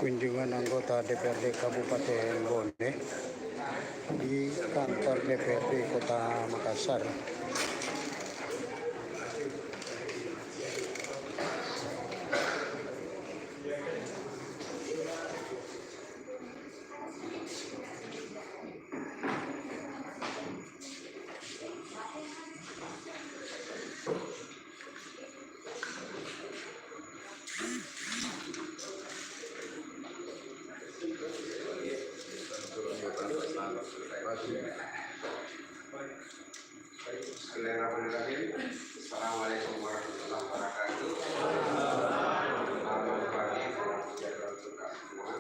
Kunjungan anggota DPRD Kabupaten Bone di kantor DPRD Kota Makassar. Assalamualaikum warahmatullahi wabarakatuh. Selamat pagi, salam sejahtera untuk kita semua.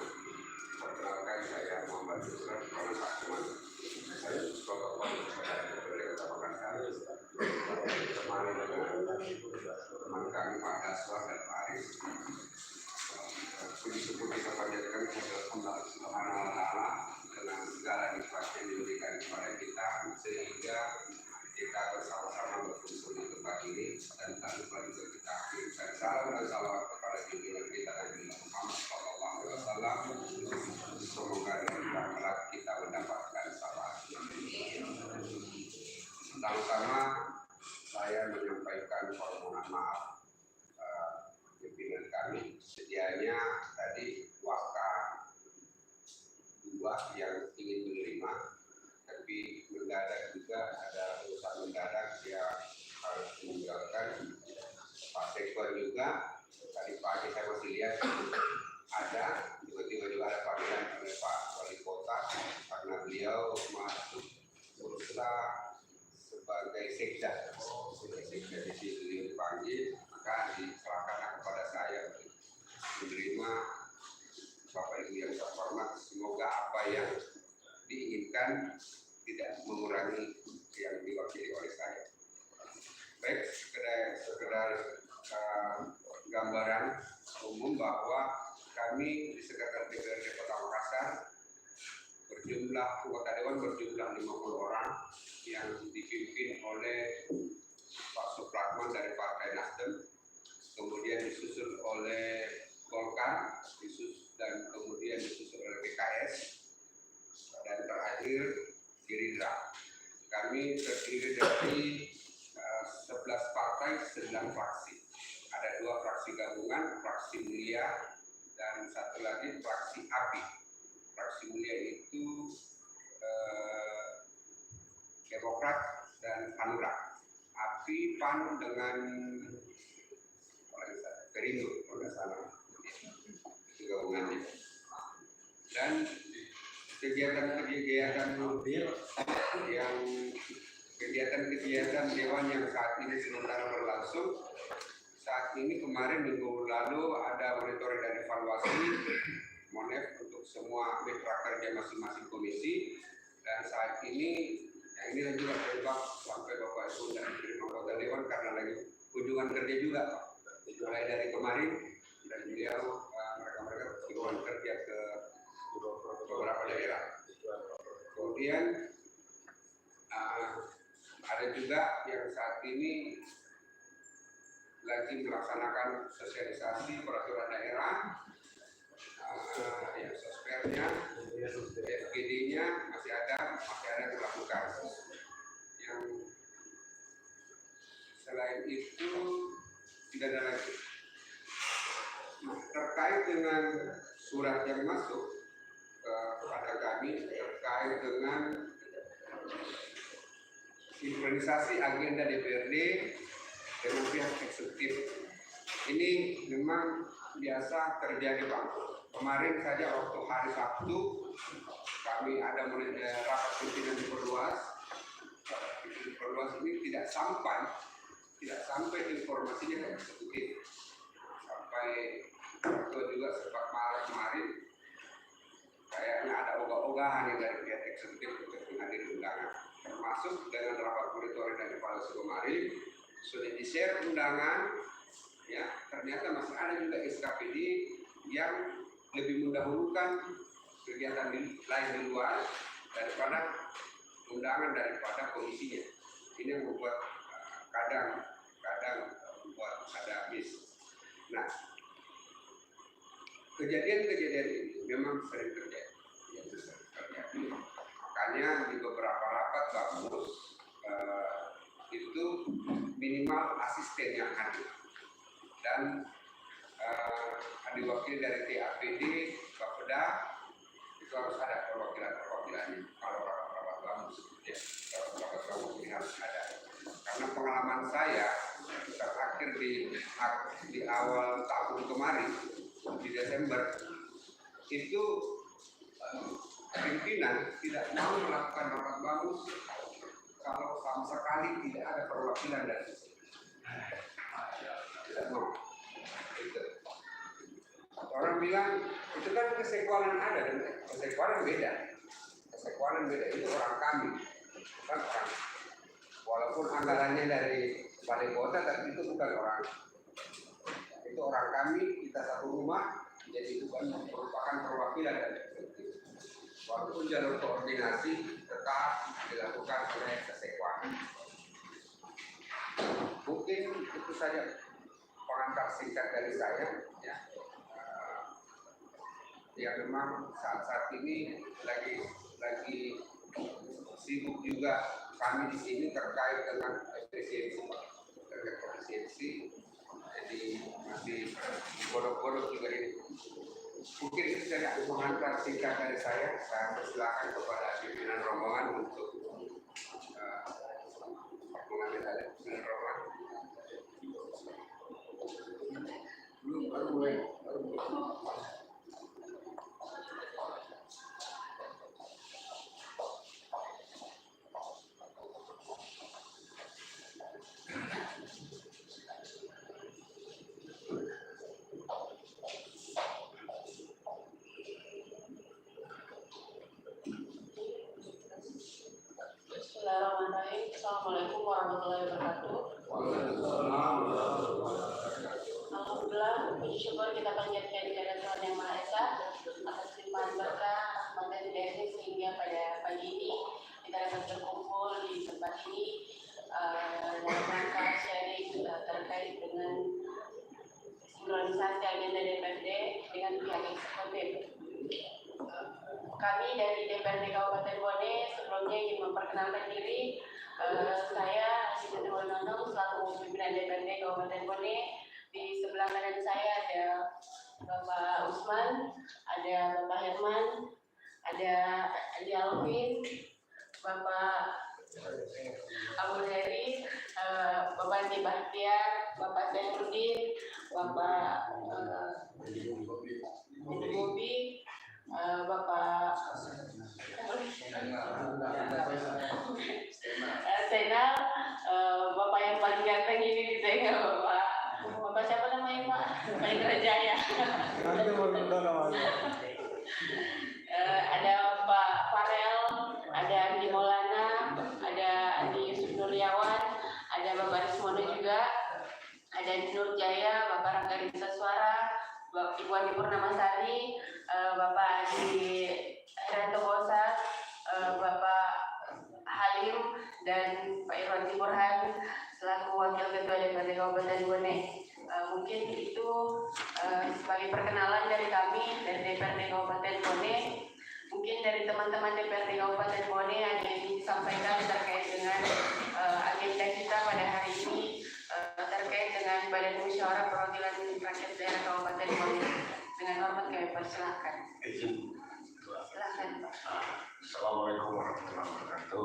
Perkenalkan saya Muhammad Yusuf, Kepala Pakuman. Saya protokol dari Kota Makassar. Kemarin teman kami Pak Daswa dan Pak Aris. Puji syukur kita panjatkan kepada Allah Subhanahu wa Ta'ala dengan segala nikmat yang diberikan kepada kita sehingga kita bersama-sama berkumpul di tempat ini dan tak lupa juga kita kirimkan salam dan salawat kepada pimpinan kita Nabi Muhammad SAW. Semoga kelak kita mendapatkan syafaat. Pertama-tama saya menyampaikan permohonan maaf pimpinan kami. Sedianya tadi waka dua yang ingin menerima, tapi mendadak juga ada urusan mendadak yang harus meninggalkan. Pak Sektor juga tadi pagi saya masih lihat ada tiba-tiba juga ada panggilan oleh Pak Wali Kota karena beliau masuk berusaha sebagai sekda di situ beliau dipanggil, maka diserahkan kepada saya untuk menerima. Bapak Ibu yang terhormat, semoga apa yang diinginkan tidak mengurangi yang diwakili oleh saya. Baik, sekedar gambaran umum bahwa kami di Sekretariat DPRD Kota Makassar berjumlah anggota dewan berjumlah 50 orang yang dipimpin oleh Pak Supratman dari Partai Nasdem, kemudian disusul oleh Golkar, dan kemudian disusul oleh PKS, dan terakhir Gerindra. Kami terdiri dari 11 partai, 9 fraksi. Ada 2 fraksi gabungan, fraksi mulia, dan satu lagi fraksi API. Fraksi mulia itu Demokrat dan Hanura. API PAN dengan Perindo, kalau tidak salah. Itu gabungannya. Dan kegiatan dewan yang saat ini sementara berlangsung. Saat ini kemarin minggu lalu ada monitoring dan evaluasi MONEF untuk semua mitra kerja masing-masing komisi, dan saat ini yang ini juga terlibat sampai Bapak Ibu dan anggota dewan karena lagi kunjungan kerja juga mulai dari kemarin, dan beliau mereka kunjungan kerja ke beberapa daerah. Kemudian ada juga yang saat ini lagi melaksanakan sosialisasi peraturan daerah, yang sospernya, FGD-nya masih ada dilakukan. Yang selain itu tidak ada lagi. Terkait dengan surat yang masuk kepada kami terkait dengan sinkronisasi agenda DPRD dengan pihak eksekutif, ini memang biasa terjadi Pak. Kemarin saja waktu hari Sabtu kami ada rapat pimpinan diperluas. Diperluas ini tidak sampai informasinya ke eksekutif. Sampai waktu juga sempat malam kemarin kayaknya ada ogah-ogahan yang dari pihak eksekutif untuk menghadiri undangan. termasuk dengan rapat monitoring dan evaluasi kemarin sudah di-share undangan, ya ternyata masih ada juga SKPD yang lebih mendahulukan kegiatan lain di luar daripada undangan daripada komisinya. Ini yang membuat kadang membuat ada miss. Nah, kejadian-kejadian ini memang sering terjadi. Makanya di beberapa rapat bagus itu minimal asisten yang hadir dan diwakili dari TAPD, Bapeda itu harus ada perwakilannya. Kalau rapat bagus, ya rapat bagus ini harus ada. Karena pengalaman saya terakhir di awal tahun kemarin di Desember itu pimpinan tidak mau melakukan rapat bagus kalau sama sekali tidak ada perwakilan dari sini. Tidak mau. Itu. Orang bilang itu kan kesekolahan ada dan kesekolahan beda. Kesekolahan beda itu orang kami, bukan orang. Walaupun anggarannya dari balai kota, tapi itu bukan orang. Itu orang kami, kita satu rumah, jadi bukan merupakan perwakilan dari itu. Walaupun jalur koordinasi tetap dilakukan oleh kesekolahan. Mungkin itu saja pengantar singkat dari saya. Ya memang saat ini lagi sibuk juga kami di sini terkait dengan efisiensi, jadi masih bodoh-bodoh juga ini. Mungkin itu saja pengantar singkat dari saya. Saya persilakan kepada pimpinan rombongan untuk mengambil alih. Pimpinan rombongan. Baru mulai. Bismillahirrahmanirrahim. Assalamualaikum warahmatullahi wabarakatuh. Alhamdulillah, puji syukur kita panjatkan kepada Tuhan Yang Maha Esa atas limpahan berkah, rahmat dan hidayahnya sehingga pada pagi ini kita dapat berkumpul di tempat ini dalam rangka sharing terkait dengan sinkronisasi agenda DPRD dengan pihak eksekutif. Kami dari DPRD Kabupaten Bone sebelumnya ingin memperkenalkan diri. Saya Siti Nurul selaku pimpinan DPRD Kabupaten Bone. Di sebelah kanan saya ada Bapak Usman, ada Bapak Herman, ada Andi Alvin, Bapak Abu Heri, Bapak Andi Bahtiar, Bapak Zainuddin, Bapak Bobi, Bapak Senal, Bapak yang paling ganteng ini di saya, Bapak siapa namanya Pak? Paling Rajaya. Ada Pak Farel, ada Andi Maulana, ada Andi Yusuf Nuryawan, ada Bapak Rismono juga, ada Andi Nurjaya, Bapak Rangga Rizal Suara, Ibu Andi Purnamasari, Bapak Andi Heranto Bosa, Bapak Halim, dan Pak Irwan Timurhan selaku Wakil Ketua DPRD Kabupaten Bone. Mungkin itu sebagai perkenalan dari kami dari DPRD Kabupaten Bone. Mungkin dari teman-teman DPRD Kabupaten Bone ada yang disampaikan terkait dengan agenda kita pada hari ini terkait dengan Badan Musyawarah Perwakilan Rakyat Daerah Kabupaten Bone. Dengan hormat kami persilahkan. Silakan Pak. Assalamualaikum warahmatullahi wabarakatuh.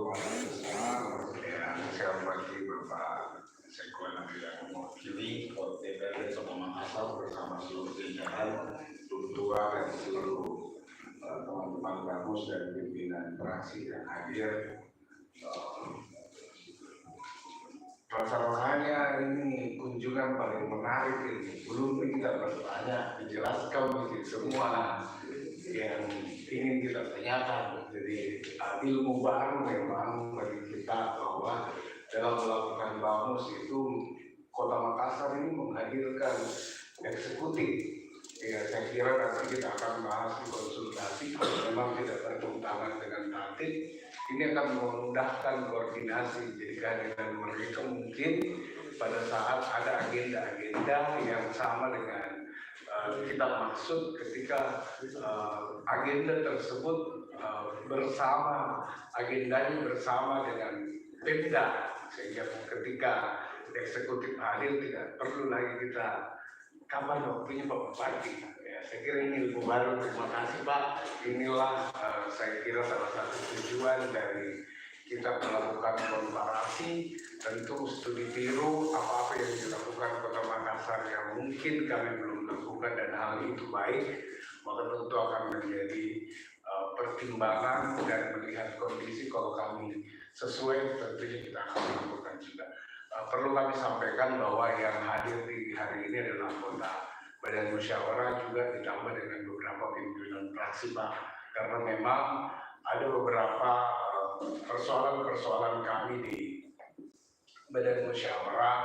Saya bagi Bapak Sekolah yang mewakili DPRD Kota Makassar bersama seluruh jajaran, tua dan seluruh teman-teman bamus dan pimpinan fraksi yang hadir. Rasanya ini kunjungan paling menarik ini. Belum kita bertanya, dijelaskan mungkin semua yang ingin kita tanyakan. Jadi ilmu baru memang bagi kita dalam melakukan BAMUS itu Kota Makassar ini menghadirkan eksekutif. Ya, saya kira nanti kita akan bahas di konsultasi. Kalau memang tidak bertentangan dengan tatib, ini akan memudahkan koordinasi. Jadi kehadiran mereka mungkin pada saat ada agenda-agenda yang sama dengan kita maksud ketika agenda tersebut bersama, agendanya bersama dengan Pemda, sehingga ketika eksekutif hadir tidak perlu lagi kita kapan waktunya Pak Bupati. Ya, saya kira ini ilmu baru. Terima kasih Pak. Inilah saya kira salah satu tujuan dari kita melakukan komparasi. Tentu studi tiru apa-apa yang dilakukan Kota Makassar yang mungkin kami belum lakukan dan hal itu baik, maka tentu akan menjadi pertimbangan dan melihat kondisi. Kalau kami sesuai, tentunya kita akan melakukan juga. Perlu kami sampaikan bahwa yang hadir di hari ini adalah anggota Badan Musyawarah juga ditambah dengan beberapa pimpinan fraksi Pak, karena memang ada beberapa persoalan-persoalan kami di Badan Musyawarah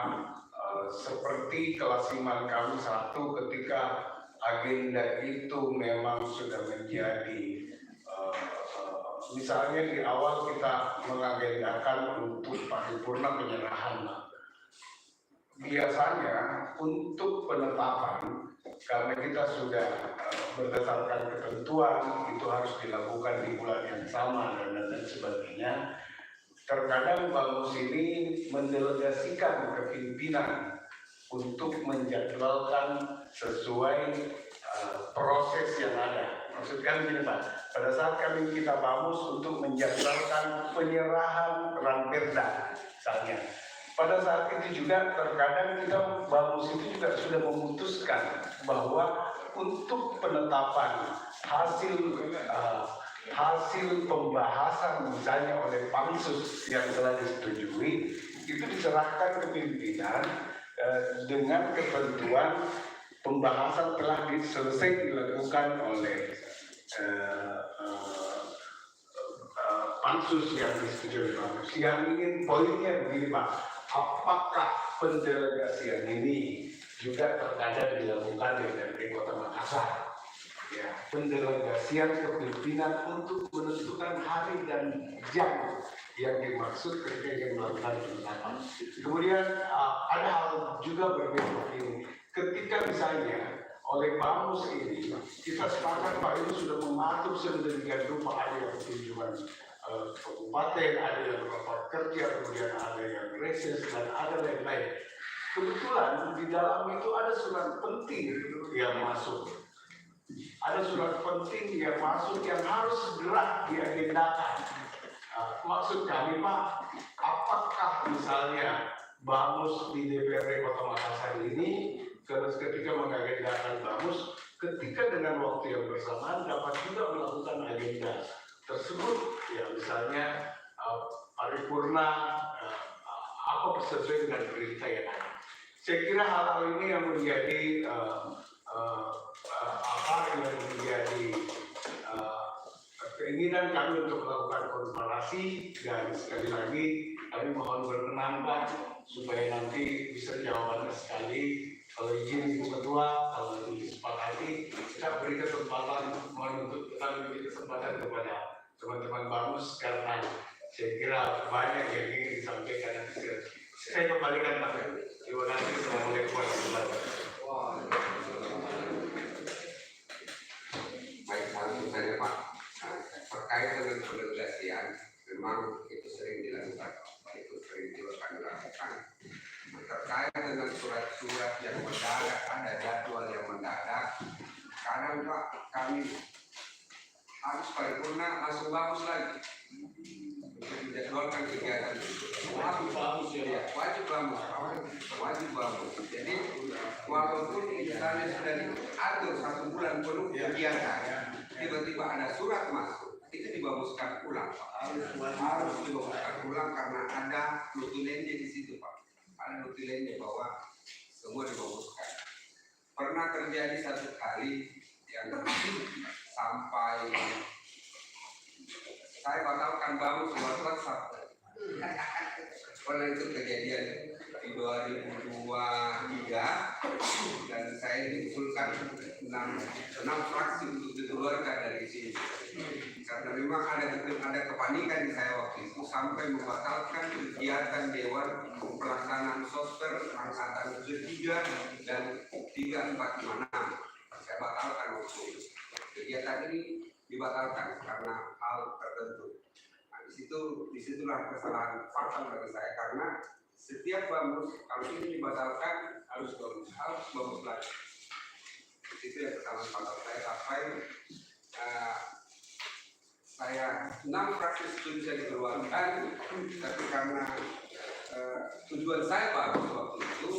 seperti kelasiman kami satu ketika agenda itu memang sudah menjadi misalnya di awal kita mengagendakan untuk paripurna penyerahan. Biasanya untuk penetapan karena kita sudah berdasarkan ketentuan itu harus dilakukan di bulan yang sama dan lain sebagainya. Terkadang BAMUS ini mendelegasikan kepimpinan untuk menjadwalkan sesuai proses yang ada. Maksudnya begini Pak, pada saat kita BAMUS untuk menjadwalkan penyerahan Ranperda misalnya, pada saat itu juga terkadang kita BAMUS itu juga sudah memutuskan bahwa untuk penetapan hasil pembahasan misalnya oleh pansus yang telah disetujui itu diserahkan ke pimpinan dengan ketentuan pembahasan telah selesai dilakukan oleh pansus yang disetujui pansus. Yang ingin poinnya begini Pak, apakah pendelegasian ini juga terkadang dilakukan di DPRD Kota Makassar? Ya, pendelegasian kepimpinan untuk menentukan hari dan jam yang dimaksud ketika ingin melakukan penetapan. Kemudian ada hal juga berbeda ini. Ketika misalnya oleh BAMUS ini kita sepakat Pak ini sudah mengatur sedemikian rupa, ada yang kunjungan kabupaten, ada yang rapat kerja, kemudian ada yang reses dan ada lain-lain. Kebetulan di dalam itu ada surat penting yang masuk. Ada surat penting yang masuk yang harus segera diagendakan. Maksud kami Pak, apakah misalnya BAMUS di DPRD Kota Makassar ini ketika mengagendakan BAMUS, ketika dengan waktu yang bersamaan dapat juga melakukan agenda tersebut, ya misalnya paripurna apa sesuai dengan perintah yang ada. Saya kira hal-hal ini yang menjadi keinginan kami untuk melakukan komparasi, dan sekali lagi kami mohon berkenan Pak supaya nanti bisa jawabannya sekali. Kalau izin Ibu Ketua, kalau disepakati, kita beri kesempatan, menuntut kita beri kesempatan kepada teman-teman BAMUS karena saya kira banyak yang ingin disampaikan. Saya kembalikan Pak. Terima kasih. Assalamualaikum warahmatullahi wabarakatuh. Baik, langsung saja Pak. Terkait dengan pendelegasian, memang itu sering dilakukan, itu sering dilakukan. Terkait dengan surat-surat yang mendadak, ada jadwal yang mendadak. Kadang Pak, kami harus paripurna langsung BAMUS lagi. Dijadwalkan kegiatan itu. Wajib BAMUS ya, wajib BAMUS. Jadi walaupun misalnya sudah diatur 1 bulan penuh kegiatan, tiba-tiba ada surat masuk, itu dibamuskan ulang Pak. Harus dibamuskan ulang karena ada notulennya di situ Pak. Ada notulennya bahwa semua dibamuskan. Pernah terjadi satu kali yang sampai saya batalkan BAMUS lewat WhatsApp. pernah itu kejadian di 2023 dan saya diusulkan 6 fraksi untuk dikeluarkan dari sini karena memang ada kepanikan di saya waktu itu sampai membatalkan kegiatan Dewan Pelaksanaan Sosper angkatan ketiga dan 3, 4, 5, 6. Saya batalkan waktu itu. Kegiatan ini dibatalkan karena hal tertentu. Nah, disitulah kesalahan fatal bagi saya karena setiap bamus kalau ini dibatalkan harus bamus lagi. Itu yang kesalahan fatal saya sampai saya 6 fraksi setuju saya dikeluarkan, tapi karena tujuan saya bagus waktu itu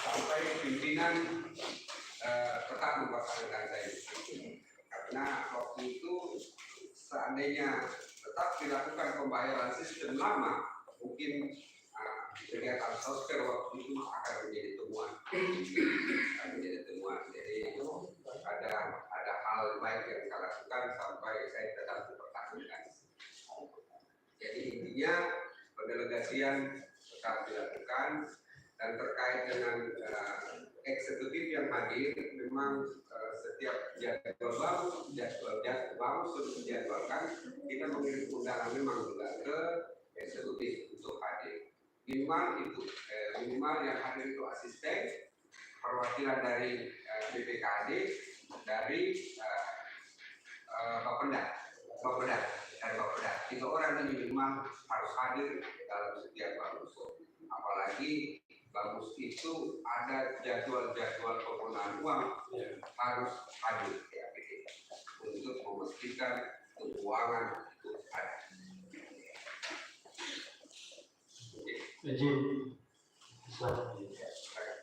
sampai pimpinan tetap mempertahankan saya. Karena waktu itu seandainya tetap dilakukan pembayaran sistem lama, mungkin kegiatan sosper waktu itu akan menjadi temuan. Jadi ada hal baik yang saya lakukan sampai saya tetap dipertahankan. Jadi intinya pendelegasian tetap dilakukan dan terkait dengan eksekutif yang hadir memang setiap jadwal baru sudah dijadwalkan kita mengirim undangan memang juga ke eksekutif untuk hadir. Minimal yang hadir itu asisten, perwakilan dari BPKD, dari Bapeda. 3 orang ini minimal harus hadir dalam setiap bamus. Apalagi bamus itu ada jadwal penggunaan uang harus hadir di APD untuk memastikan keuangan itu ada. Izin.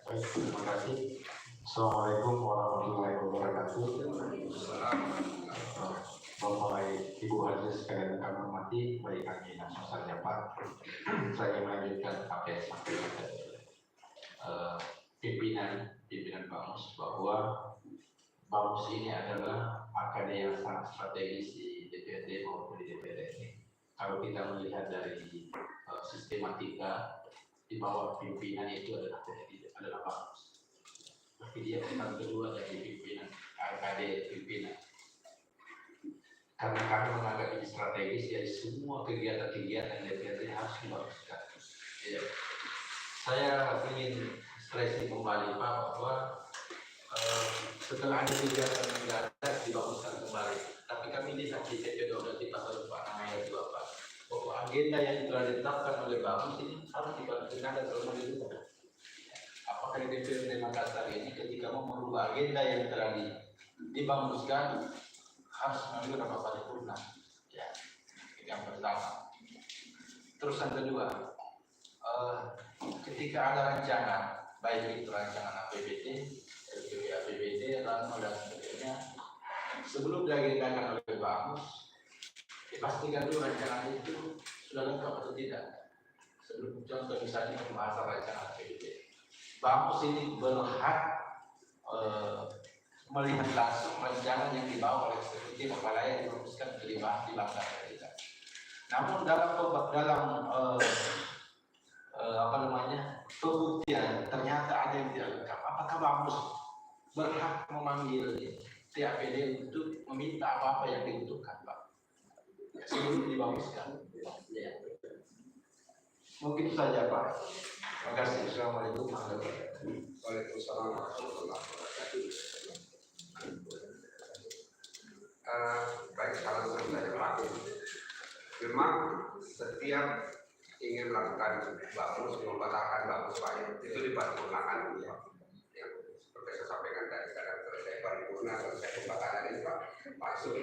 Baik, terima kasih. Assalamualaikum warahmatullahi wabarakatuh. Bapak Ibu Hadirin sekalian kami hormati, baik kami langsung saja Pak. Saya melanjutkan apa yang disampaikan pimpinan BAMUS bahwa BAMUS ini adalah akade yang sangat strategis di DPRD maupun di DPR ini. Kalau kita melihat dari sistematika di bawah pimpinan itu adalah BAMUS. Tapi dia bukan kedua dari pimpinan akade pimpinan. Karena kami menganggap ini strategis, jadi semua kegiatan-kegiatan DPRD harus dibamuskan. Ya. Saya ingin stressing kembali Pak bahwa setelah ada kegiatan mendadak dibamuskan kembali. Tapi kami lihat di PP12 pasal 4 ayat 2 Pak, bahwa agenda yang telah ditetapkan oleh BAMUS ini harus dibamuskan dan terlebih dahulu. Apakah di DPRD Makassar ini ketika mau merubah agenda yang telah dibamuskan harus mengambil rapat paripurna, ya, itu yang pertama. Terus yang kedua, ketika ada rancangan, baik itu rancangan APBD, LPP APBD, RANO dan sebagainya, sebelum diagendakan oleh BAMUS, dipastikan dulu rancangan itu sudah lengkap atau tidak. Sebelum contoh misalnya pembahasan rancangan APBD, BAMUS ini berhak melihat langsung rancangan yang dibawa oleh eksekutif apalagi yang dirumuskan dibahas di bangsa kita. Namun dalam pembuktian ternyata ada yang tidak lengkap. Apakah BAMUS berhak memanggil TAPD untuk meminta apa-apa yang dibutuhkan, Pak? Sebelum dibamuskan. Ya. Mungkin itu saja, Pak. Terima kasih. Assalamualaikum warahmatullahi wabarakatuh. Waalaikumsalam warahmatullahi wabarakatuh. Baik, salam saya Pak. Memang setiap ingin melakukan BAMUS, membatalkan BAMUS Pak, itu diparipurnakan ya. Yang seperti saya sampaikan tadi, kadang selesai paripurna, selesai pembatalan ini Pak, langsung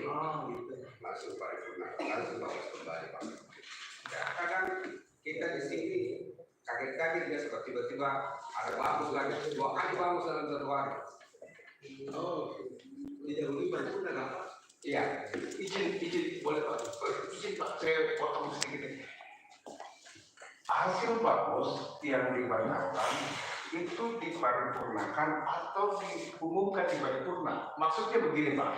paripurna, langsung BAMUS kembali Pak. Ya, kadang kita di sini kaget-kaget ya, seperti tiba-tiba ada BAMUS lagi, 2 kali BAMUS dalam 1 hari. Oh, didahului paripurna nggak Pak? Iya, izin boleh Pak, izin Pak, saya potong sedikit. Hasil BAMUS yang dibatalkan itu diparipurnakan atau diumumkan di paripurna. Maksudnya begini Pak,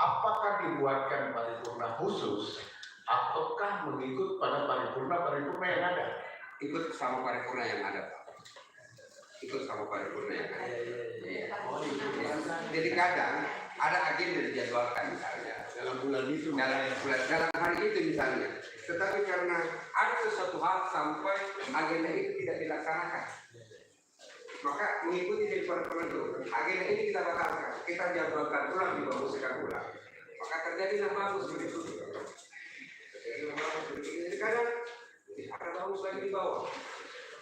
apakah dibuatkan paripurna khusus ataukah mengikut pada paripurna yang ada? ikut sama paripurna yang ada Pak. Ikut sama paripurna yang ada. Iya. Jadi kadang ada agenda dijadwalkan misalnya dalam bulan itu, dalam hari itu misalnya. Tetapi karena ada sesuatu hal sampai agenda itu tidak dilaksanakan, maka mengikuti dari paripurna itu, agenda ini kita batalkan, kita jadwalkan ulang, dibamuskan ulang. Maka terjadilah bagus begitu. Jadi kadang ada bagus lagi di bawah.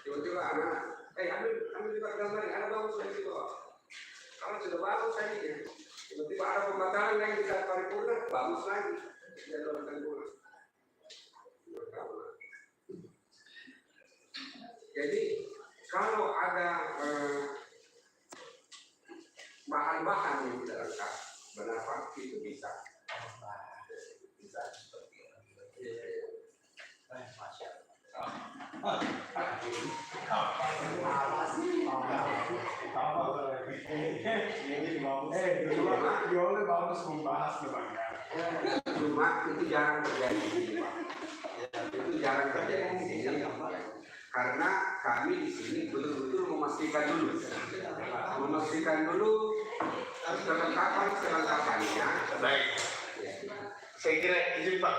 Tiba-tiba anak, ambil juga gambar, ada bagus lagi di bawah. Kalau sudah bagus lagi ya, tiba-tiba ada pembatalan lagi di saat paripurna, bagus lagi. Jadwalkan ulang. Jadi kalau ada bahan-bahan yang tidak lengkap, benarkah itu bisa seperti itu. Cuma itu jarang terjadi di sini, Pak. Itu jarang terjadi di sini, karena kami di sini betul-betul memastikan dulu selengkapannya. Baik. Saya kira izin Pak.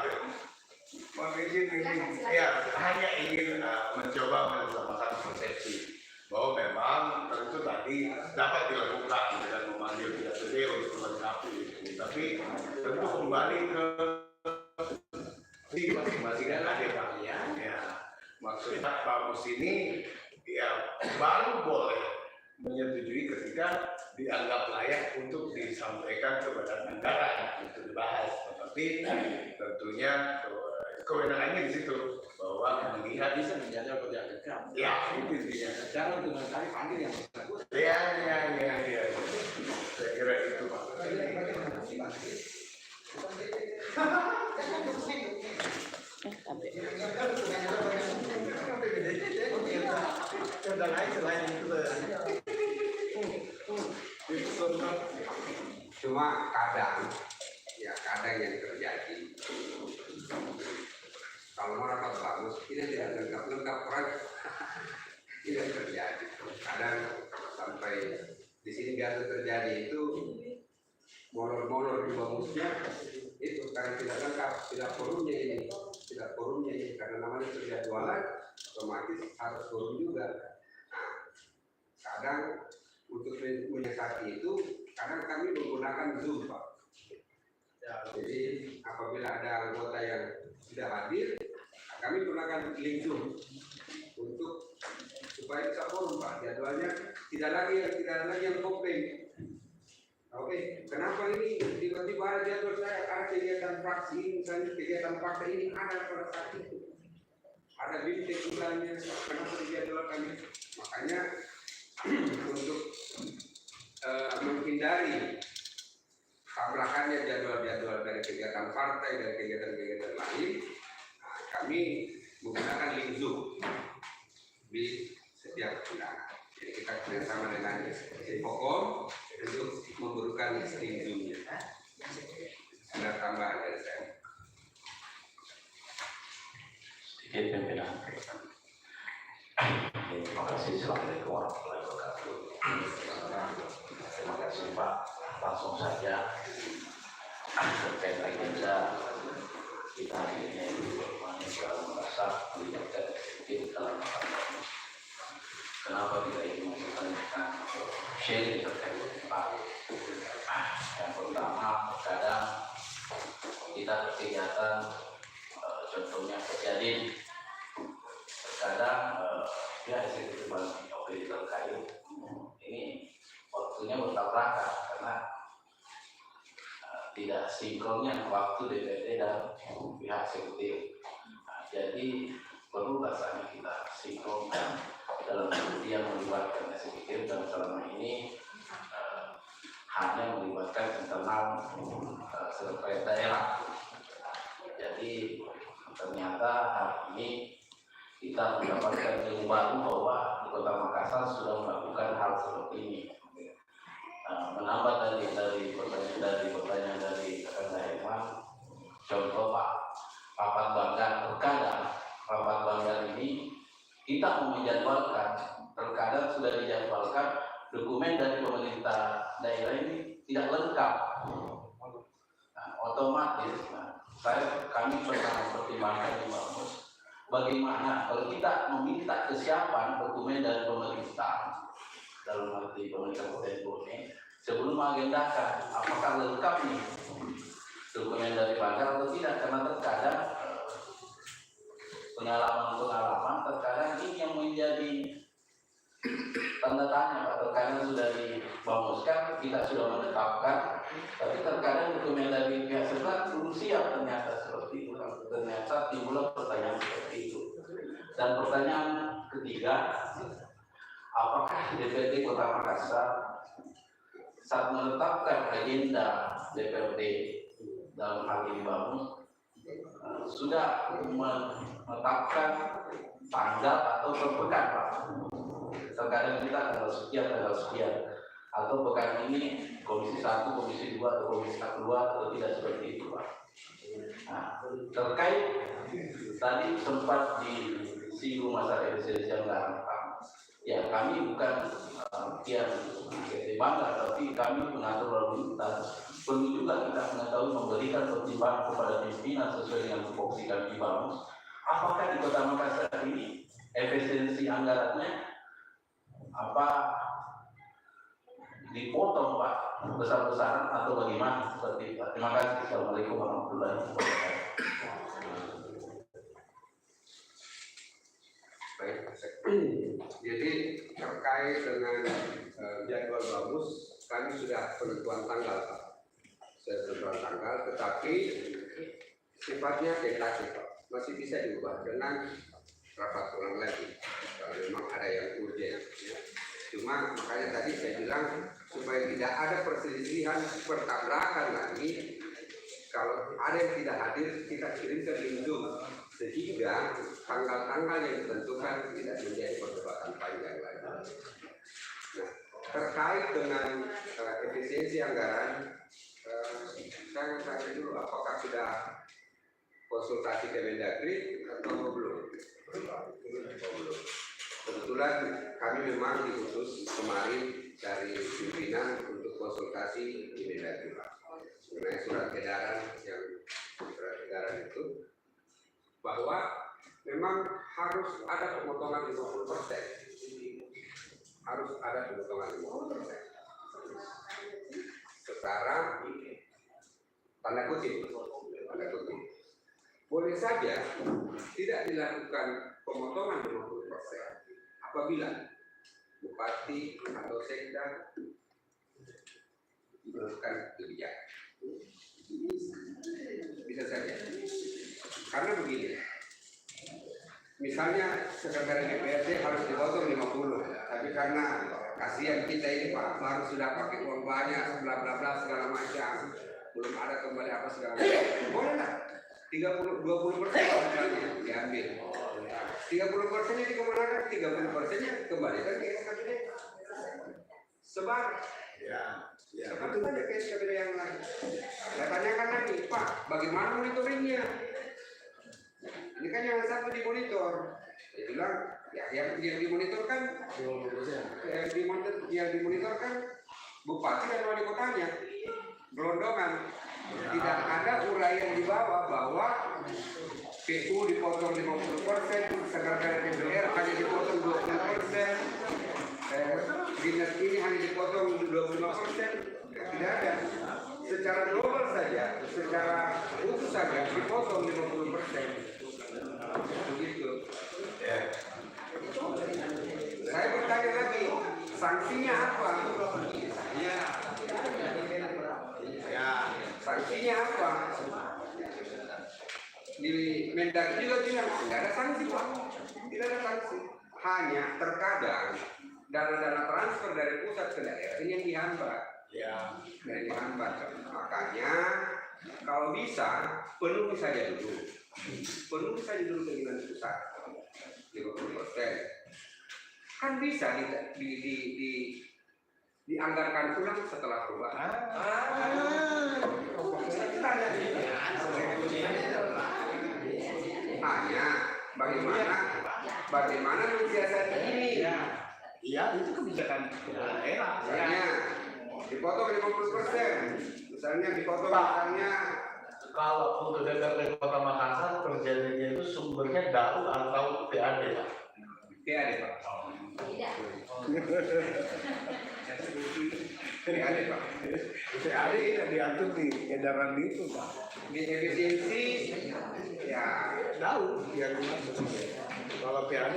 Mohon izin ini, ya hanya ingin mencoba menambahkan konsepsi bahwa memang tentu tadi dapat dilakukan dengan memanggil pihak gede untuk melengkapi, tapi tentu kembali ke masing-masing kan ada Pak. Ya, maksudnya Pak Mus ini ya baru boleh menyetujui ketika dianggap layak untuk disampaikan kepada negara untuk dibahas, tetapi tentunya kewenangannya di situ bahwa melihat bisa menjadi kerja kerja. Ya, itu intinya. Jangan dengan kali panggil yang bagus. Ya. Saya kira itu Pak. Cuma kadang yang terjadi kalau mau rapat bagus ini tidak lengkap tidak terjadi. Kadang sampai di sini biasa terjadi itu molor-molor di bamusnya itu karena tidak lengkap, tidak forumnya ini karena namanya terjadwalan otomatis harus forum juga. Nah, kadang untuk menyiasati itu kadang kami menggunakan Zoom Pak. Jadi apabila ada anggota yang sudah hadir, kami gunakan link Zoom untuk supaya bisa forum Pak. Jadwalnya tidak lagi yang komplain. Oke, kenapa ini tiba-tiba ada jadwal saya ada kegiatan fraksi misalnya kegiatan partai ini ada pada saat itu. Ada bintik misalnya, kenapa dijadwal kami? Makanya untuk menghindari tabrakannya jadwal-jadwal dari kegiatan partai dan kegiatan-kegiatan lain, kami menggunakan link Zoom di setiap undangan. Jadi kita kerjasama dengan Infokom untuk memberikan link Zoom-nya. Ada tambahan dari saya. Sedikit pimpinan. Terima kasih. Assalamualaikum warahmatullahi wabarakatuh. Terima kasih Pak. Langsung saja terkait agenda kita hari ini merasa melibatkan sedikit dalam masalah. Kenapa kita ingin menanyakan sharing terkait Pak? Yang pertama, kadang kita kegiatan contohnya kejadian kadang ya eksekutif OPD terkait ini waktunya bertabrakan karena tidak sinkronnya waktu DPD dan pihak eksekutif. Jadi perlu rasanya kita sinkronkan dalam arti yang melibatkan eksekutif dan selama ini hanya melibatkan internal sekretariat daerah. Jadi ternyata hari ini kita mendapatkan ilmu baru bahwa di Kota Makassar sudah melakukan hal seperti ini. Menambah dari pertanyaan dari rekan Herman, contoh Pak, papan banggar terkadang papan banggar ini kita mau menjadwalkan, terkadang sudah dijadwalkan dokumen dari pemerintah daerah ini tidak lengkap. Nah, otomatis kami pernah mempertimbangkan di Bamus, bagaimana kalau kita meminta kesiapan dokumen dari pemerintah, dalam arti pemerintah Kabupaten Bone, sebelum mengagendakan apakah lengkap nih dokumen dari Banggar atau tidak, karena terkadang pengalaman terkadang ini yang menjadi tanda tanya. Terkadang sudah dibamuskan, kita sudah menetapkan, tapi terkadang dokumen dari pihak sebelah belum siap, ternyata seperti itu. Ternyata timbul pertanyaan seperti itu. Dan pertanyaan ketiga, apakah DPRD Kota Makassar saat menetapkan agenda DPRD dalam hal ini Bamus sudah menetapkan tanggal atau pekan, Pak? Terkadang kita tanggal sekian, atau pekan ini komisi 1, komisi 2, atau komisi 1 atau tidak seperti itu, Pak. Nah, terkait tadi sempat disinggung masalah efisiensi anggaran, Pak. Ya, kami bukan yang bangga, tapi kami mengatur lalu lintas. Perlu juga kita mengetahui, memberikan pertimbangan kepada pimpinan sesuai dengan tupoksi kami di Bamus. Apakah di Kota Makassar ini efisiensi anggarannya apa dipotong, Pak, besar-besaran atau bagaimana seperti itu? Terima kasih. Assalamualaikum warahmatullahi wabarakatuh. Baik, jadi terkait dengan jadwal Bamus, kami sudah penentuan tanggal, Pak. Tetapi sifatnya tentatif, Pak. Masih bisa diubah dengan rapat ulang lagi kalau memang ada yang urgent. Ya. Cuma makanya tadi saya bilang supaya tidak ada perselisihan, pertabrakan lagi. Kalau ada yang tidak hadir, kita kirimkan link Zoom sehingga tanggal-tanggal yang ditentukan tidak menjadi perdebatan panjang lagi. Nah, terkait dengan efisiensi anggaran, saya tanya dulu apakah sudah konsultasi ke Mendagri atau belum? Belum. Kebetulan kami memang diutus kemarin dari pimpinan untuk konsultasi di Mendagri, Pak, mengenai surat edaran itu, bahwa memang harus ada pemotongan 50%. Harus ada pemotongan 50%. Secara tanda kutip. Boleh saja tidak dilakukan pemotongan 50% apabila bupati atau sekda melakukan kebijakan. Bisa saja. Karena begini, misalnya sekretaris DPRD harus dipotong 50, tapi karena kasihan kita ini Pak, baru sudah pakai uang banyak, bla bla bla segala macam, belum ada kembali apa segala macam, boleh lah 20% diambil, 30%-nya dikemanakan, 30%-nya kembalikan ke SKPD, sebar. Seperti saja ke SKPD yang lain. Saya tanyakan lagi, Pak, bagaimana monitoringnya? Ini kan yang satu dimonitor. Saya bilang, ya yang dimonitorkan, yang dimonitorkan bupati dan wali kotanya, gelondongan. Tidak ada uraian di bawah bahwa PU dipotong 50%, sekretaris DPR hanya dipotong 20%, dinas ini hanya dipotong 25%, tidak ada. Secara global saja, secara utuh saja dipotong 50%. Begitu. Saya bertanya lagi, sanksinya apa? Sanksinya apa? Di Mendagri juga bilang tidak ada sanksi, Pak. Tidak ada sanksi. Hanya terkadang dana-dana transfer dari pusat ke daerah ini yang dihambat. Yang dihambat. Makanya kalau bisa penuhi saja dulu. Penuhi saja dulu keinginan pusat 50%. Kan bisa dianggarkan ulang setelah perubahan. Hanya bagaimana bagaimana mensiasati ini. Iya, itu kebijakan kepala daerah. Misalnya dipotong 50%, misalnya dipotong misalnya Kalau untuk DPRD Kota Makassar terjadinya itu sumbernya DAU atau PAD, Pak? PAD, Pak. Tidak. PAD, Pak. PAD tidak diatur di edaran itu, Pak. Di efisiensi ya DAU yang dimaksud. Kalau PAD,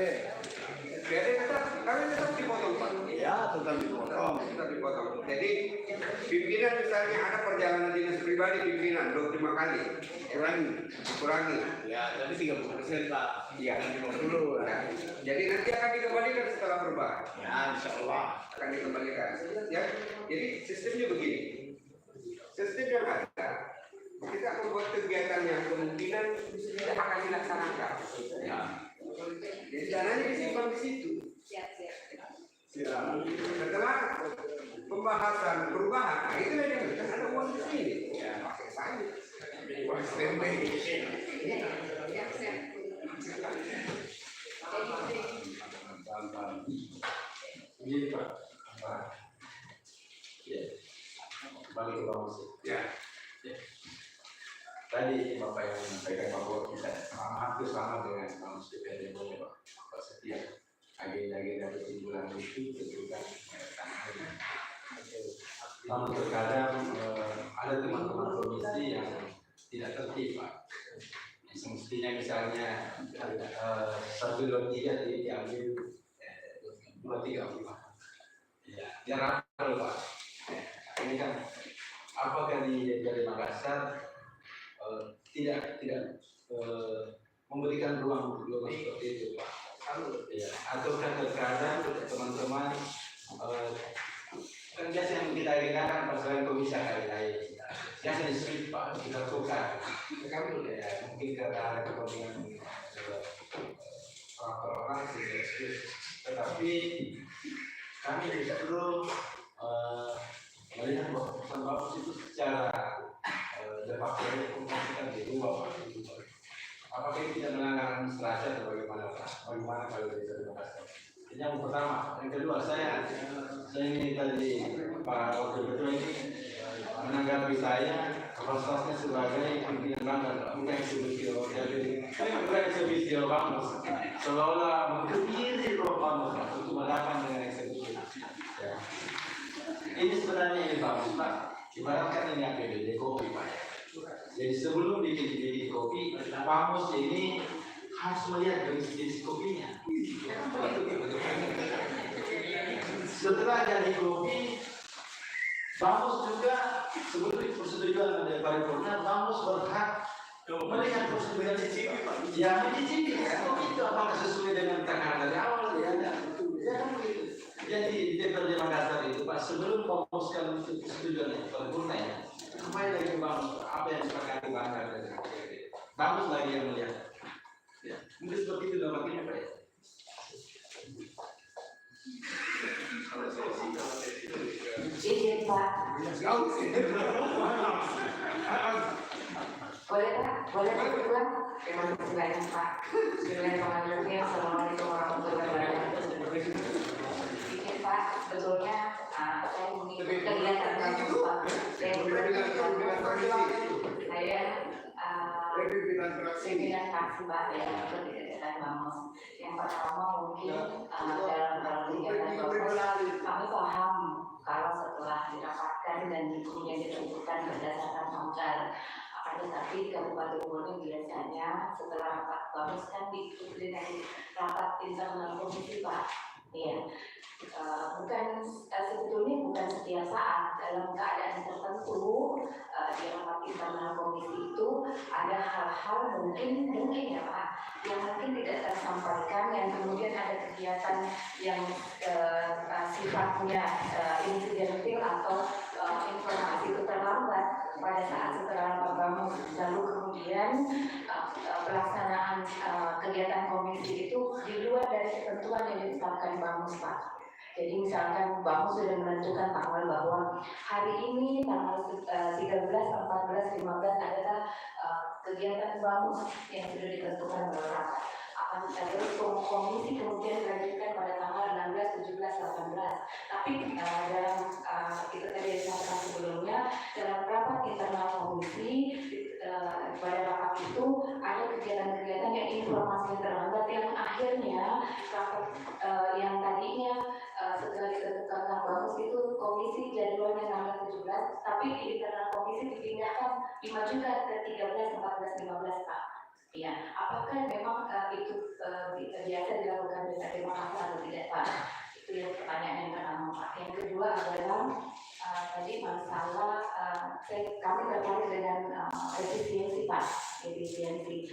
PAD tetap kami tetap dipotong, Pak. ya tetap dipotong. Tetap dipotong. Jadi pimpinan misalnya ada perjalanan dinas pribadi pimpinan 25 kali, kurangi. Ya, jadi 30%, Pak. Iya. 50. Nah, jadi nanti akan dikembalikan setelah perubahan. Ya, insya Allah. Akan dikembalikan. Ya, jadi sistemnya begini. Sistem yang ada, kita membuat kegiatan yang kemungkinan tidak akan dilaksanakan. Ya. Jadi dananya disimpan di situ. Setelah pembahasan perubahan, nah itu kan ada uang di sini. Ya, pakai saja. Uang standby. Begini Pak, ya, kembali ke Pak Musi. Ya. Tadi Bapak yang menyampaikan bahwa kita hampir sama dengan Pak Musi DPRD Pak setiap agenda-agenda kesimpulan itu tentukan namun terkadang ada teman-teman komisi yang tidak tertib Pak. Yang semestinya misalnya 1, 2, 3 diambil 2, 3, 4. Ya, jangan Pak. Ini kan apakah di DPRD Makassar tidak memberikan ruang seperti itu Pak? Ya, ataukah terkadang teman-teman kan biasa yang kita ingatkan persoalan komisi kali lain biasa disebut Pak kita tukar kami ya mungkin karena ada kepentingan orang-orang tetapi kami justru melihat bahwa pesan bagus itu secara de facto kita di luar Pak. Apakah itu tidak melanggar administrasi atau bagaimana Pak? Bagaimana kalau bisa dimaksud? Ini yang pertama. Yang kedua, saya ingin tadi Pak Wakil Ketua ini menanggapi saya kapasitasnya sebagai pimpinan bangsa, bukan eksekutif. Bukan eksekutif bangsa. Seolah mengkebiri roh bangsa untuk melakukan dengan eksekutif. Ya. Ini sebenarnya ini Pak. Ibaratkan ini APBD kopi Pak. Jadi sebelum bikin kopi, Pamus ini harus melihat dari jenis kopinya. Setelah jadi kopi, Pamus juga sebelum persetujuan dari paripurna, Pamus berhak melihat persetujuan cicipi Pak. Ya mencicipi kopi itu apakah sesuai dengan takaran dari awal ya ada. Ya kan begitu. Jadi di DPRD Makassar itu Pak sebelum memutuskan persetujuan paripurna ya. Kembali lagi Bang, apa yang disepakati Bangsa dan bagus lagi yang melihat. Ya, mungkin seperti itu dalam makanya Pak ya. Izin Pak. Boleh Pak? Boleh Pak pulang? Terima kasih banyak Pak. Bismillahirrahmanirrahim. Assalamualaikum warahmatullahi wabarakatuh. Izin Pak, sebetulnya saya mengikuti kegiatan kamu Pak. Saya pimpinan fraksi Pak ya untuk kegiatan Bamus. Yang pertama mungkin dalam kegiatan Bamus kami paham kalau setelah dirapatkan dan kemudian ditentukan berdasarkan anggaran. Akan tetapi Kabupaten Bone biasanya setelah rapat Bamus kan diikuti dari rapat internal komisi Pak. Iya. Sebetulnya bukan setiap saat dalam keadaan tertentu di rapat internal komisi itu ada hal-hal mungkin ya Pak yang mungkin tidak tersampaikan yang kemudian ada kegiatan yang sifatnya insidentil atau informasi itu terlambat pada saat setelah rapat Bamus lalu kemudian pelaksanaan kegiatan komisi itu di luar dari ketentuan yang ditetapkan Bamus Pak. Jadi misalkan Bamus sudah menentukan tanggal bahwa hari ini tanggal 13, 14, 15 adalah kegiatan Bamus yang sudah ditentukan oleh rapat. terus komisi kemudian dilanjutkan pada tanggal 16, 17, 18. Tapi dalam itu tadi disampaikan sebelumnya, dalam rapat internal komisi pada rapat itu ada kegiatan-kegiatan yang informasi terlambat yang akhirnya rapat yang tadinya setelah ditentukan bagus itu komisi jadwalnya tanggal 17, tapi di internal komisi dipindahkan dimajukan ke 13, 14, 15 Pak. Ya, apakah memang itu biasa dilakukan di DPRD Makassar atau tidak Pak? Itu yang pertanyaan yang pertama Pak. Yang kedua adalah tadi masalah kami tertarik dengan efisiensi Pak, efisiensi.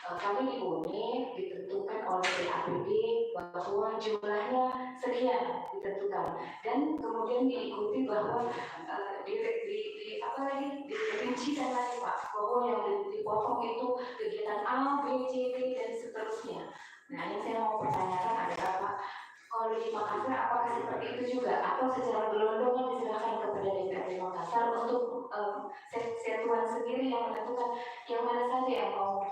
Kami di UNI ditentukan oleh BAPD bahwa jumlahnya sekian ditentukan dan kemudian diikuti bahwa dirincikan lagi Pak bahwa yang dipotong itu kegiatan A, B, C, D dan seterusnya. Nah yang saya mau pertanyakan adalah Pak, kalau di Makassar apakah seperti itu juga atau secara gelondongan diserahkan kepada DPRD Makassar untuk satuan sendiri yang menentukan yang mana saja yang mau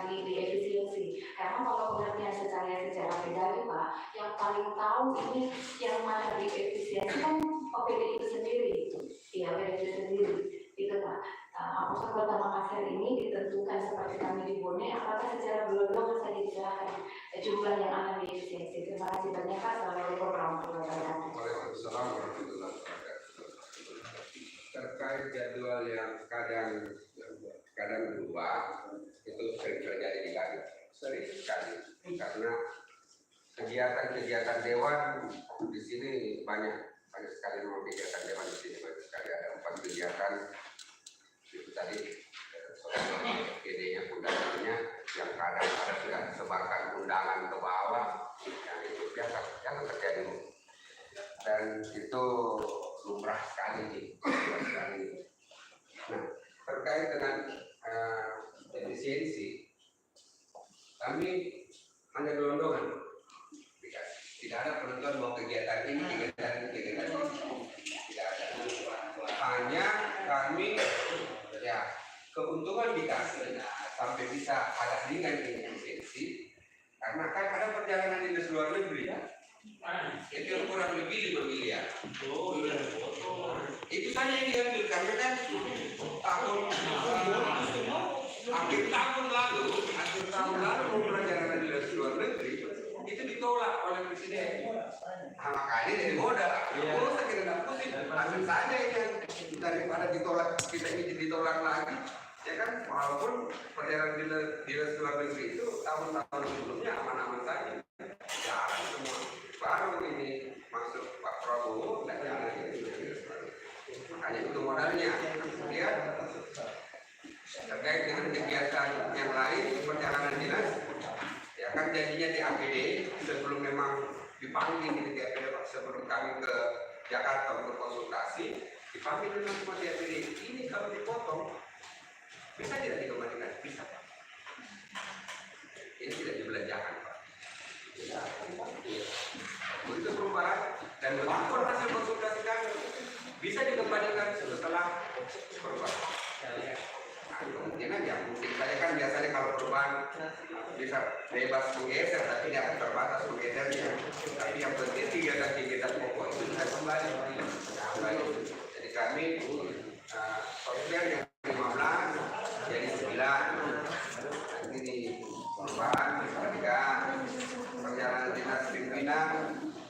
di efisiensi. Karena kalau pengertian secara pribadi Pak, yang paling tahu ini yang mana di efisiensi kan OPD itu sendiri, ya OPD itu sendiri, itu Pak. Apakah Kota Makassar ini ditentukan seperti kami di Bone, apakah secara gelondongan saja diserahkan jumlah yang akan di efisiensi? Terima kasih banyak Pak. Assalamualaikum warahmatullahi wabarakatuh. Waalaikumsalam warahmatullahi wabarakatuh. Terkait jadwal yang kadang berubah, itu sering terjadi di kami, sering sekali. Karena kegiatan-kegiatan dewan di sini banyak sekali memang kegiatan dewan di sini banyak sekali, ada 4 kegiatan itu tadi PD-nya undangannya yang kadang ada sudah disebarkan undangan ke bawah, yang itu biasa jangan terjadi dan itu lumrah sekali. Nah, terkait dengan efisiensi, kami hanya gelondongan, tidak ada penentuan bahwa kegiatan ini, kegiatan ini, tidak ada. Hanya kami ya keuntungan dikasih sampai bisa ada ringan ini efisiensi, karena kan ada perjalanan dinas luar negeri itu yang kurang lebih 5 miliar. Itu saja yang diambil karena kan akhir tahun lalu mau perjalanan dinas luar negeri itu ditolak oleh presiden. Nah, makanya dari modal usah kita tidak pusing, ambil saja yang daripada kita ini ditolak lagi, ya kan? Walaupun perjalanan dinas luar negeri itu tahun-tahun sebelumnya aman-aman saja, jalan semua. Baru ini masuk Pak Prabowo dan jalan ini, makanya itu modalnya. Kemudian terkait dengan kegiatan yang lain perjalanan dinas, ya kan jadinya di APD sebelum memang dipanggil di APD sebelum kami ke Jakarta untuk konsultasi, dipanggil dengan semua di APD. Ini kalau dipotong bisa tidak dikembalikan? Bisa Pak. Ini tidak dibelanjakan Pak. Begitu perubahan dan begitu hasil konsultasi kami bisa dikembalikan setelah perubahan. Kemungkinan ya mungkin saja kan biasanya kalau perubahan bisa bebas menggeser tapi tidak akan terbatas menggesernya. Tapi yang penting kegiatan pokok itu bisa kembali. Jadi kami software yang 15 jadi 9. Nanti di perubahan ketika perjalanan dinas pimpinan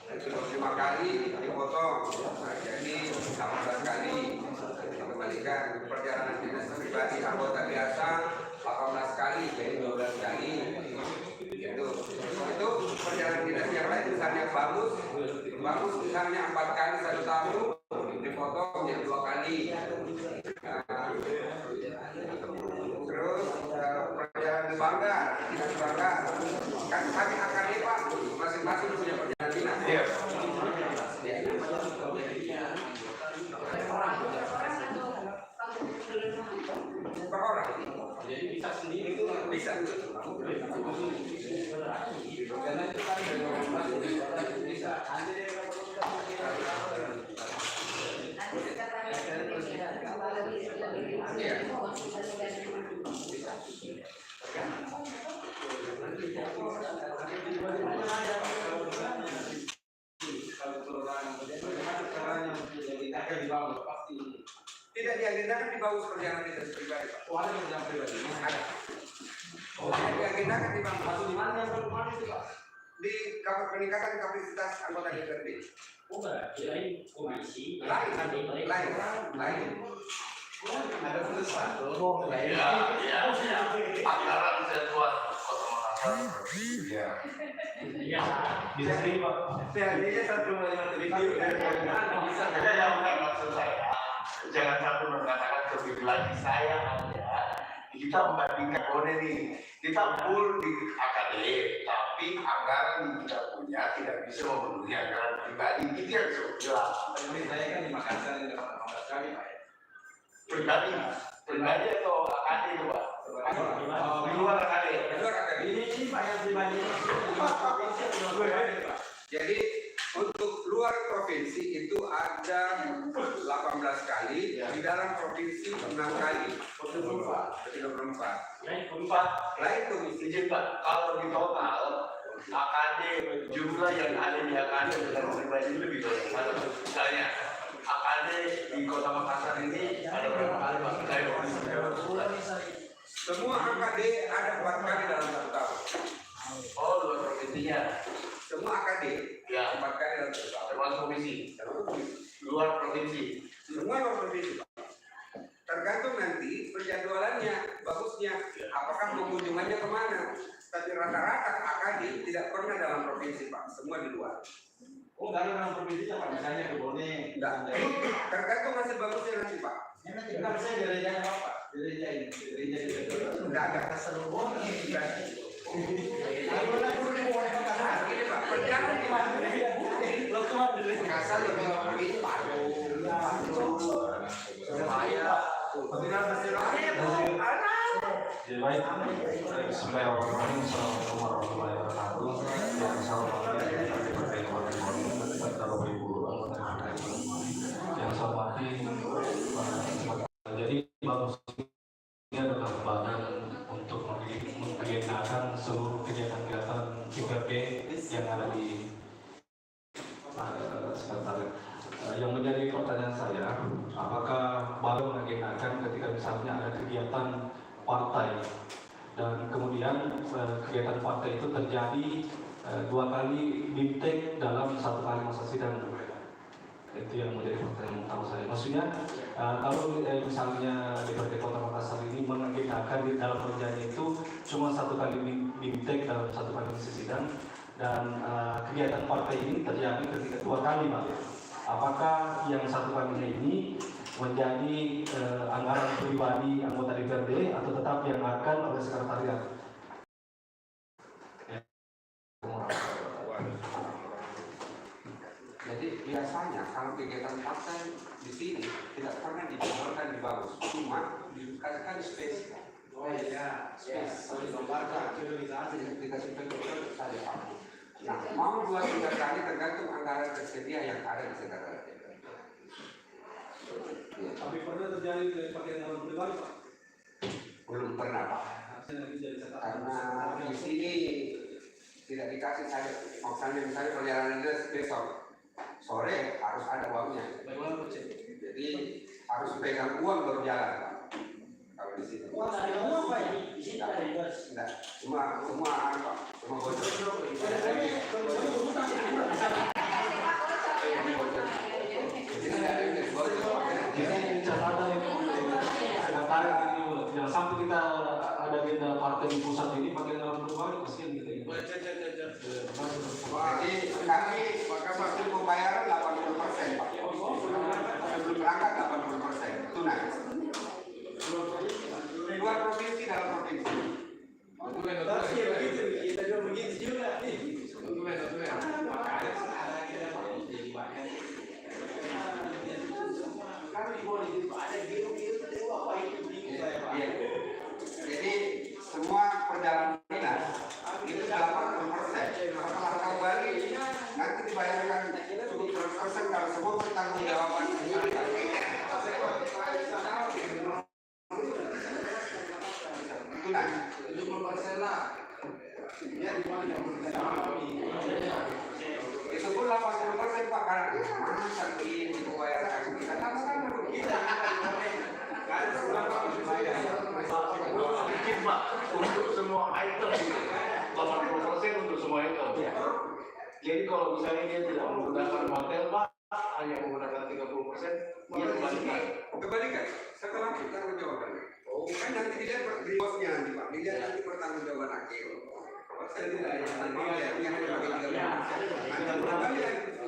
itu 25 kali dipotong, jadi 18 kali dikembalikan. Perjalanan dinas pribadi anggota biasa 18 kali jadi 12 kali. Itu perjalanan dinas yang lain misalnya bagus misalnya 4 kali 1 tahun dipotong jadi 2 kali. Terus perjalanan bangga, dinas bangga kan kami akan Pak masing-masing punya perjalanan dinas. Iya. Per orang. Jadi bisa sendiri itu bisa. Karena itu kan bisa. Iya. bagus pasti. Tidak diagendakan di bawah perjalanan dinas pribadi, Pak. Oh, ada yang pribadi. Ada. Tidak diagendakan di bawah. Masuk di mana yang kemarin itu, Pak? Di peningkatan kapasitas anggota DPRD. Oh, berarti lain komisi. Lain. Ada putusan. Ya. Anggaran satuan Kota Makassar. Ya. Iya. Bisa sendiri, Pak. Seandainya 1,5 triliun bisa saja yang bukan maksud saya. Jangan satu mengatakan lebih lagi saya ada. Kita membandingkan boleh nih. Kita full di AKD, tapi anggaran yang kita punya tidak bisa memenuhi anggaran pribadi. Itu yang jelas. Tapi saya kan di Makassar ini dapat 15 kali, Pak. Pribadi atau AKD itu, Pak? Di luar AKD. Ini Pak yang pribadi. Jadi untuk luar provinsi itu ada 18 kali, di dalam provinsi 6 kali. 34. Lain komisi. Izin Pak, kalau di total AKD jumlah yang ada di AKD dengan pribadi itu lebih banyak. Misalnya AKD di Kota Makassar ini ada berapa kali Pak? Semua AKD ada 4 kali dalam 1 tahun. Oh, luar provinsinya. Semua AKD Ya, 4 kali dalam 1 tahun. termasuk komisi. Termasuk komisi. Luar provinsi. Semua luar provinsi, Pak. Tergantung nanti penjadwalannya, bagusnya, apakah pengunjungannya kemana. Tapi rata-rata AKD tidak pernah dalam provinsi, Pak. Semua di luar. Oh, enggak ada dalam provinsinya, Pak. Misalnya ke Bone. Enggak. Tergantung hasil bagusnya nanti, Pak. Enggak, saya gerejanya apa? Gereja ini. Gereja itu. Enggak ada. Keseluruhan. Gini, Pak. Perjalanan di mana? Makassar lebih lebih Baik, Bismillahirrahmanirrahim. Assalamualaikum warahmatullahi wabarakatuh. Yang saya hormati Bupati Kabupaten Bone, Bapak Ibu anggota DPRD. Yang saya hormati, jadi bagus ini adalah badan untuk mengagendakan seluruh kegiatan-kegiatan DPRD yang ada di sekretariat. Yang menjadi pertanyaan saya, apakah baru mengagendakan ketika misalnya ada kegiatan partai dan kemudian kegiatan partai itu terjadi 2 kali bimtek dalam 1 kali masa sidang? Itu yang menjadi pertanyaan utama saya. Maksudnya kalau misalnya DPRD Kota Makassar ini mengagendakan di dalam perjanjian itu cuma 1 kali bimtek dalam 1 kali masa sidang, dan kegiatan partai ini terjadi ketika 2 kali, Pak. Apakah yang 1 kalinya ini menjadi anggaran pribadi anggota DPRD atau tetap dianggarkan oleh sekretariat? Jadi biasanya kalau kegiatan partai di sini tidak pernah dijabarkan di bagus, cuma dikasihkan space. Oh iya, Space. kalau digambarkan, Dikasih space saja, Pak. Nah, mau 2-3 kali tergantung anggaran tersedia yang ada di sekretariat. tapi pernah terjadi pakai anggaran pribadi, Pak? Belum pernah, Pak. Karena di sini tidak dikasih saja. Misalnya perjalanan dinas besok sore harus ada uangnya. Bagaimana Pak? Jadi harus pegang uang baru jalan, Pak. Kalau di sini. Oh, ada uang, Pak, ya? Di sini ada bebas. Enggak, semua Pak. Semua bocor. Jadi catatan sekretariat ini, jangan sampai kita ada agenda partai di pusat ini pakai anggaran pribadi, kasihan kita ini. Jadi kami waktu pembayaran 80%, Pak. Sebelum berangkat 80% tunai. Luar provinsi dalam provinsi. Kita juga begitu juga. Jadi semua perjalanan dinas itu 80%. Setelah kembali nanti dibayarkan cukup 100% kalau semua pertanggungjawaban tunai. 70% lah. Itu pun 80%, Pak, karena masa ini dibayarkan kita sama-sama. item, 80% untuk semua item. Jadi kalau misalnya dia tidak menggunakan hotel, Pak, hanya menggunakan 30%, dia kembalikan. Kebalikan, setelah pertanggungjawaban. Kan nanti dilihat di bosnya nanti Pak, dilihat nanti pertanggungjawaban akhir. Persen tidak ya, nanti yang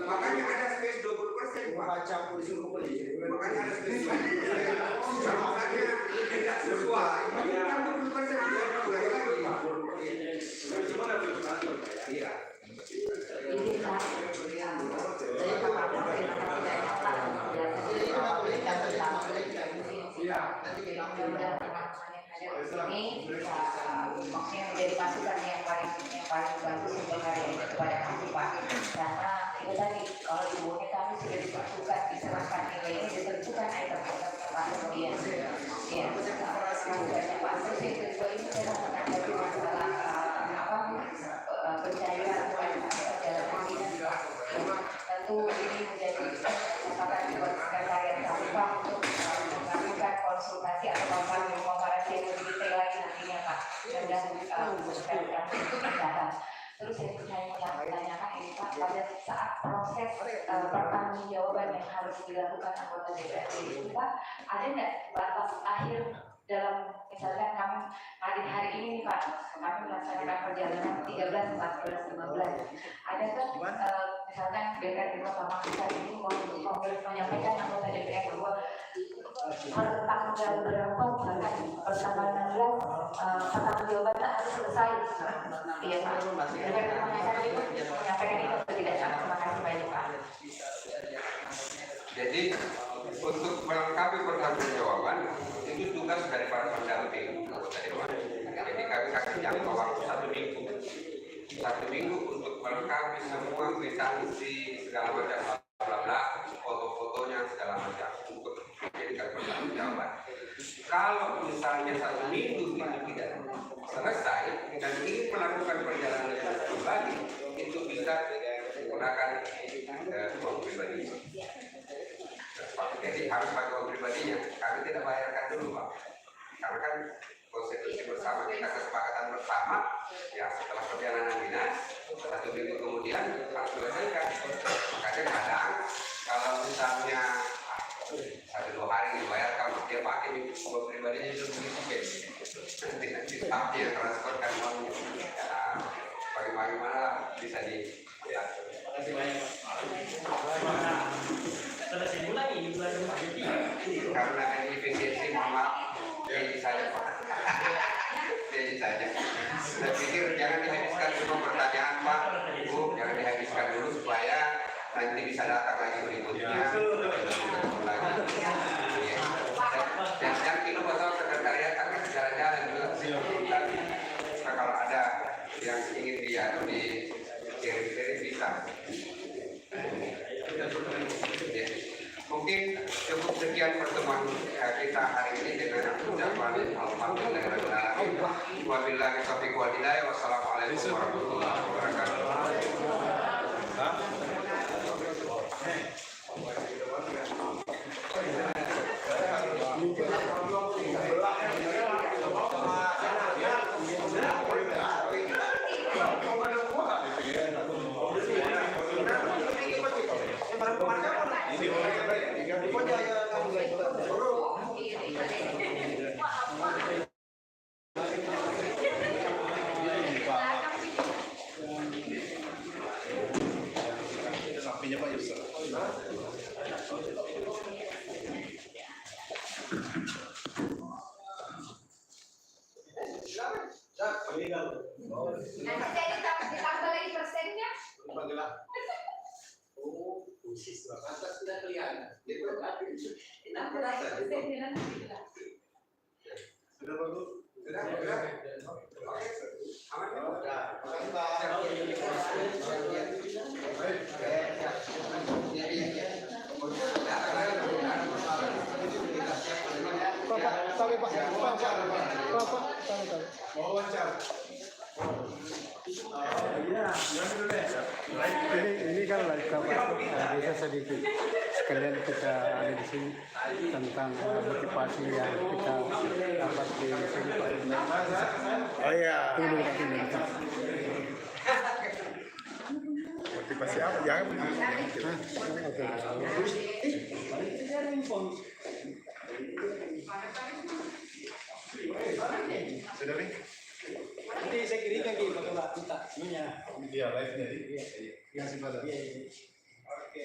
makanya ada space 20% Pak. Baca polisi makanya ada space. Makanya tidak sesuai. Kan 20% dia mulai lagi. Gimana tuh? Iya. Ini maksudnya menjadi masukan yang paling bagus untuk hari ini kepada kami Pak, karena itu tadi kalau ibunya kami sudah ditentukan diserahkan nilai ini ditentukan item-item Pak, kemudian ya masukannya Pak. Terus yang kedua ini saya menghadapi masalah pencairan perjalanan dinas Pak. Tentu ini menjadi kesempatan buat sekretariat kami Pak untuk melakukan konsultasi atau komparasi yang lebih detail lagi nantinya Pak, dan mengusulkan data. Terus yang saya mau tanyakan ini Pak, pada saat proses pertanggungjawaban yang harus dilakukan anggota DPRD itu Pak, ada nggak batas akhir dalam misalkan kami hari ini nih Pak, kami melaksanakan perjalanan 13, 14, 15. Adakah misalkan DPRD Kota Makassar ini mau menyampaikan anggota DPR bahwa pertanggal berapa misalkan pertanggal 16 pertanggungjawaban harus selesai. Iya Pak. DPR menyampaikan itu atau tidak? Terima kasih banyak Pak. Jadi untuk melengkapi pertanggungjawaban itu tugas dari para pendamping anggota dewan. Jadi kami kasih jangka waktu 1 minggu untuk melengkapi semua kwitansi segala macam bla bla, foto-fotonya segala macam untuk dijadikan pertanggungjawaban. Kalau misalnya 1 minggu itu tidak selesai dan ingin melakukan perjalanan pribadi, itu bisa menggunakan uang pribadi. Jadi harus pakai uang pribadinya. Kami tidak bayarkan dulu Pak, karena kan konstitusi bersama, kita kesepakatan bersama. Ya setelah perjalanan dinas 1 minggu kemudian harus selesaikan. Makanya kadang kalau misalnya 1-2 hari dibayarkan, dia pakai uang pribadinya itu mungkin nanti staffnya transferkan uangnya. Bagaimana bisa di ya. Terima kasih banyak Pak. Selesai bulan ini bulan Karena efisiensi mama jadi saja Pak. Jadi saja. Saya pikir jangan dihabiskan semua pertanyaan Pak, Ibu, jangan dihabiskan dulu supaya nanti bisa datang lagi berikutnya. Dan yang itu betul sekretariat kan jalan-jalan juga. Nah, kalau ada yang ingin dia atau dikirim-kirim bisa. Mungkin cukup sekian pertemuan kita hari ini dengan ucapan alhamdulillahirobbilalamin. Wabillahi taufiq wal hidayah. Wassalamualaikum warahmatullahi wabarakatuh. Nanti saya ditambah lagi persennya. Atas sudah kelihatan. Ditambah lagi persennya nanti. Sudah bagus. Sudah. Oke. Aman. Ini kan live cover, bisa sedikit sekalian kita ada di sini tentang motivasi yang kita dapat di sini Pak. iya. Tunggu dulu, Pak, tunggu dulu. Motivasi apa? Jangan begitu. Oke. Sudah nih? Nanti saya kirimkan ke Bapak kita semuanya. Iya, live-nya. Iya. Oke.